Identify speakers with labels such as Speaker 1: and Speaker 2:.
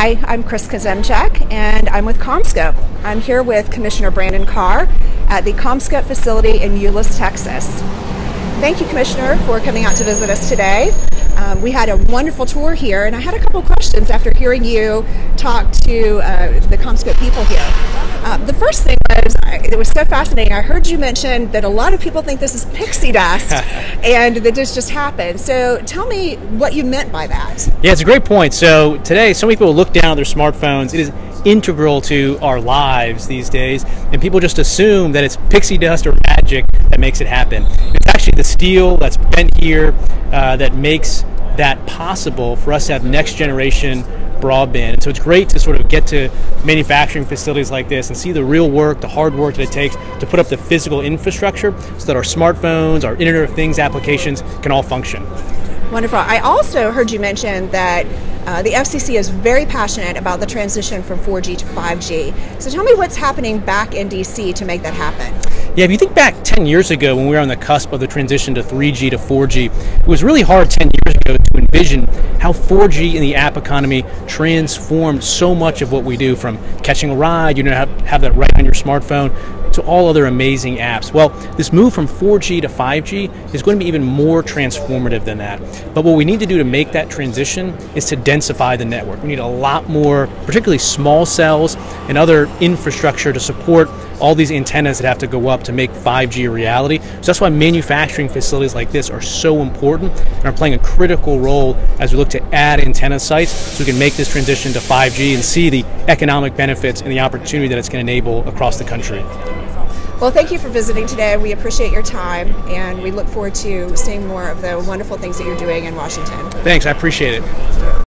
Speaker 1: Hi, I'm Kris Kozamchak, and I'm with CommScope. I'm here with Commissioner Brandon Carr at the CommScope facility in Euless, Texas. Thank you, Commissioner, for coming out to visit us today. We had a wonderful tour here, and I had a couple questions after hearing you talk to the CommScope people here. The first thing was, it was so fascinating. I heard you mention that a lot of people think this is pixie dust and that this just happened. So tell me what you meant by that.
Speaker 2: Yeah, it's a great point. So today, so many people look down at their smartphones. It is integral to our lives these days, and people just assume that it's pixie dust or magic that makes it happen. It's actually the steel that's bent here that makes that possible for us to have next generation broadband. And so it's great to sort of get to manufacturing facilities like this and see the real work, the hard work that it takes to put up the physical infrastructure so that our smartphones, our Internet of Things applications can all function.
Speaker 1: Wonderful. I also heard you mention that the FCC is very passionate about the transition from 4G to 5G. So tell me what's happening back in DC to make that happen.
Speaker 2: Yeah, if you think back 10 years ago when we were on the cusp of the transition to 3G to 4G, it was really hard 10 years ago to envision how 4G in the app economy transformed so much of what we do, from catching a ride, have that right on your smartphone, to all other amazing apps. Well, this move from 4G to 5G is going to be even more transformative than that. But what we need to do to make that transition is to densify the network. We need a lot more, particularly small cells and other infrastructure to support all these antennas that have to go up to make 5G a reality. So that's why manufacturing facilities like this are so important and are playing a critical role as we look to add antenna sites so we can make this transition to 5G and see the economic benefits and the opportunity that it's going to enable across the country.
Speaker 1: Well, thank you for visiting today. We appreciate your time, and we look forward to seeing more of the wonderful things that you're doing in Washington.
Speaker 2: Thanks, I appreciate it.